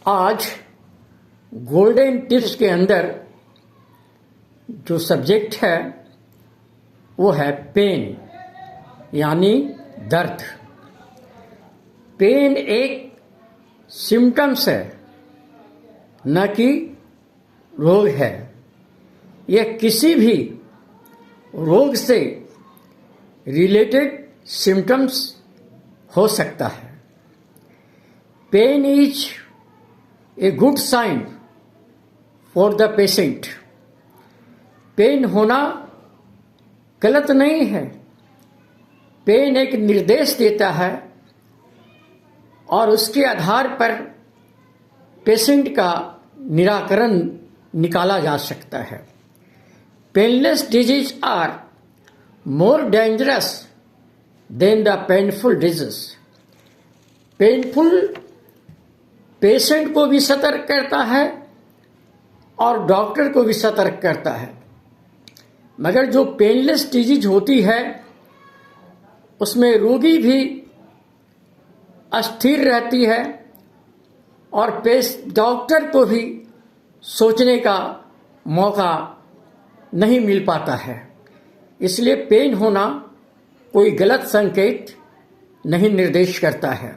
आज golden tips के अंदर जो सब्जेक्ट है वो है पेन यानी दर्द। पेन एक सिम्टम्स है, न कि रोग है। यह किसी भी रोग से रिलेटेड सिम्टम्स हो सकता है। Pain is a good sign for the patient. Pain होना गलत नहीं है। पेन एक निर्देश देता है और उसके आधार पर पेशेंट का निराकरण निकाला जा सकता है। Painless disease are more dangerous than the painful disease. Painful patient को भी सतर्क करता है और डॉक्टर को भी सतर्क करता है, मगर जो पेनलेस डिजीज होती है उसमें रोगी भी अस्थिर रहती है और डॉक्टर को भी सोचने का मौका नहीं मिल पाता है। इसलिए पेन होना कोई गलत संकेत नहीं निर्देश करता है।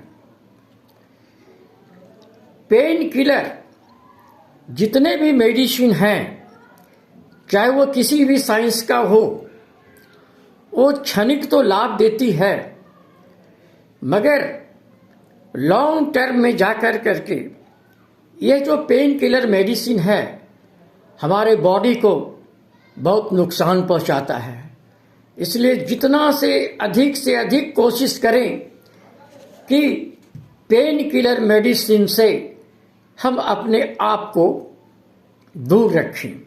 पेन किलर जितने भी मेडिसिन हैं, चाहे वो किसी भी साइंस का हो, वो क्षणिक तो लाभ देती है, मगर लॉन्ग टर्म में जाकर करके ये जो पेन किलर मेडिसिन है हमारे बॉडी को बहुत नुकसान पहुंचाता है। इसलिए जितना से अधिक कोशिश करें कि पेन किलर मेडिसिन से हम अपने आप को दूर रखें।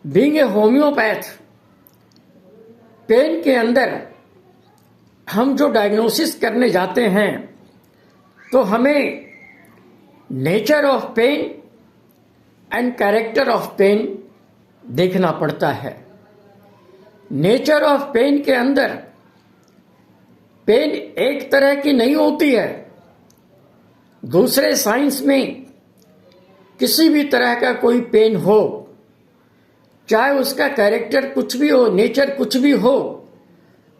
बीइंग ए होम्योपैथ, पेन के अंदर हम जो डायग्नोसिस करने जाते हैं तो हमें nature of pain and character of pain देखना पड़ता है। नेचर ऑफ पेन के अंदर पेन एक तरह की नहीं होती है। दूसरे साइंस में किसी भी तरह का कोई पेन हो, चाहे उसका कैरेक्टर कुछ भी हो, नेचर कुछ भी हो,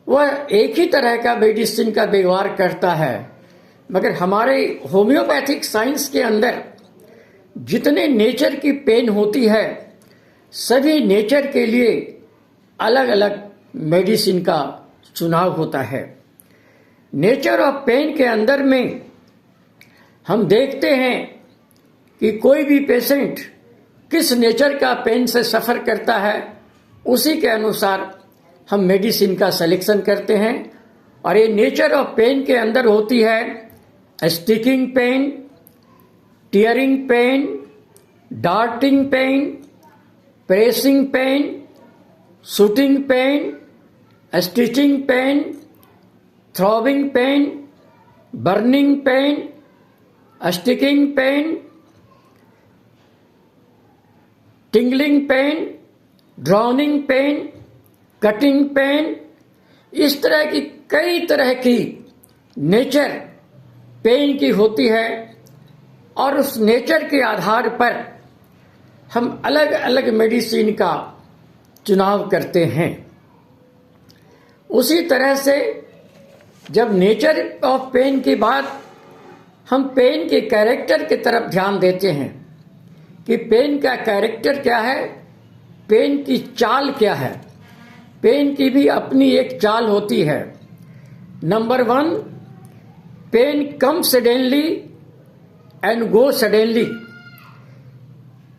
वह एक ही तरह का मेडिसिन का व्यवहार करता है। मगर हमारे होम्योपैथिक साइंस के अंदर जितने नेचर की पेन होती है, सभी नेचर के लिए अलग अलग मेडिसिन का चुनाव होता है। नेचर ऑफ पेन के अंदर में हम देखते हैं कि कोई भी पेशेंट किस नेचर का पेन से सफ़र करता है, उसी के अनुसार हम मेडिसिन का सिलेक्शन करते हैं। और ये नेचर ऑफ पेन के अंदर होती है sticking pain, tearing pain, darting pain, pressing pain, shooting pain, stitching pain, throbbing pain, burning pain, sticking pain, tingling pain, drowning pain, cutting pain. इस तरह की कई तरह की नेचर पेन की होती है और उस नेचर के आधार पर हम अलग अलग मेडिसिन का चुनाव करते हैं। उसी तरह से जब नेचर ऑफ पेन के बाद हम पेन के कैरेक्टर की तरफ ध्यान देते हैं कि पेन का कैरेक्टर क्या है, पेन की चाल क्या है। पेन की भी अपनी एक चाल होती है। Number 1, pain come suddenly and go suddenly.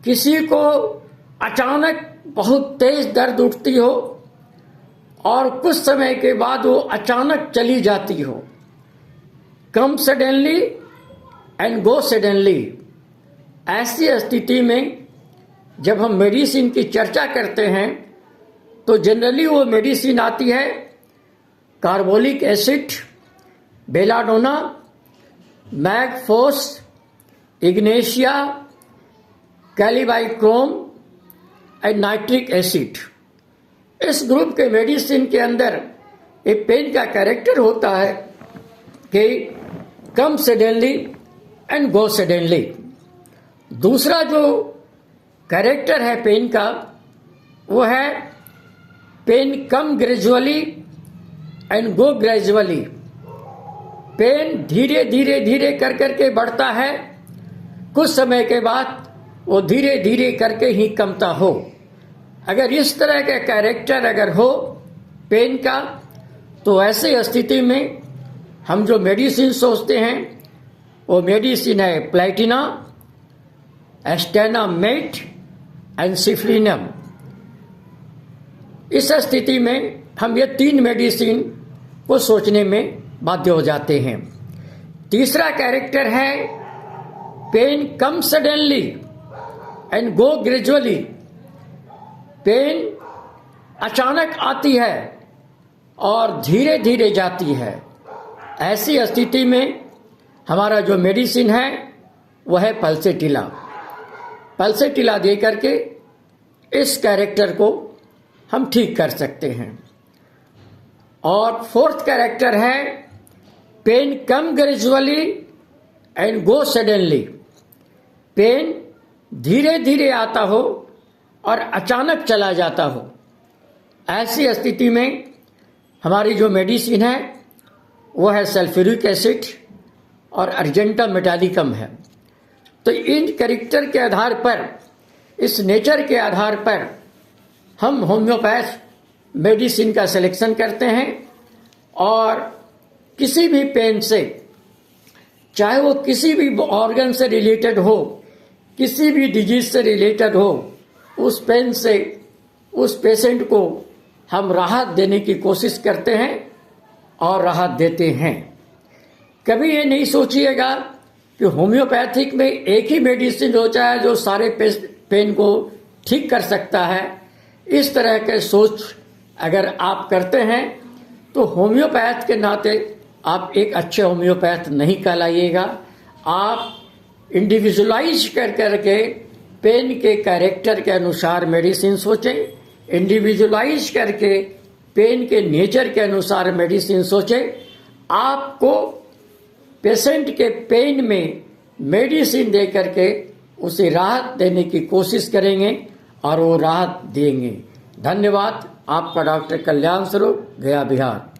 किसी को अचानक बहुत तेज दर्द उठती हो और कुछ समय के बाद वो अचानक चली जाती हो। कम सडनली एंड गो सडनली। ऐसी स्थिति में जब हम मेडिसिन की चर्चा करते हैं तो जनरली वो मेडिसिन आती है carbolic acid, belladonna, mag phos, ignatia, kali bichrome and nitric acid. इस ग्रुप के मेडिसिन के अंदर एक पेन का कैरेक्टर होता है कि come suddenly and go suddenly. दूसरा जो कैरेक्टर है पेन का वो है pain come gradually and go gradually. Pain धीरे धीरे धीरे कर करके बढ़ता है, कुछ समय के बाद वो धीरे धीरे करके ही कमता हो। अगर इस तरह का कैरेक्टर अगर हो पेन का, तो ऐसे स्थिति में हम जो मेडिसिन सोचते हैं वो मेडिसिन है प्लेटिना, एस्टेनामेट एंड सिफ्लिनम। इस स्थिति में हम ये 3 मेडिसिन को सोचने में बाध्य हो जाते हैं। तीसरा कैरेक्टर है pain come suddenly and go gradually. Pain अचानक आती है और धीरे धीरे जाती है। ऐसी स्थिति में हमारा जो मेडिसिन है वह है पल्सेटिला। पल्सेटिला दे करके इस कैरेक्टर को हम ठीक कर सकते हैं। और फोर्थ कैरेक्टर है pain come gradually and go suddenly. Pain धीरे धीरे आता हो और अचानक चला जाता हो। ऐसी स्थिति में हमारी जो मेडिसिन है वो है सल्फ्यूरिक एसिड और अर्जेंटा मेटालिकम है। तो इन कैरेक्टर के आधार पर, इस नेचर के आधार पर हम होम्योपैथ मेडिसिन का सिलेक्शन करते हैं और किसी भी पेन से, चाहे वो किसी भी ऑर्गन से रिलेटेड हो, किसी भी डिजीज से रिलेटेड हो, उस पेन से उस पेशेंट को हम राहत देने की कोशिश करते हैं और राहत देते हैं। कभी ये नहीं सोचिएगा कि होम्योपैथिक में एक ही मेडिसिन होता है जो सारे पेन को ठीक कर सकता है। इस तरह के सोच अगर आप करते हैं तो होम्योपैथ के नाते आप एक अच्छे होम्योपैथ नहीं कहलाइएगा। आप इंडिविजुअलाइज कर करके पेन के कैरेक्टर के अनुसार मेडिसिन सोचें, इंडिविजुअलाइज करके पेन के नेचर के अनुसार मेडिसिन सोचें। आपको पेशेंट के पेन में मेडिसिन दे करके उसे राहत देने की कोशिश करेंगे और वो राहत देंगे। धन्यवाद। आपका डॉक्टर कल्याण स्वरूप, गया, बिहार।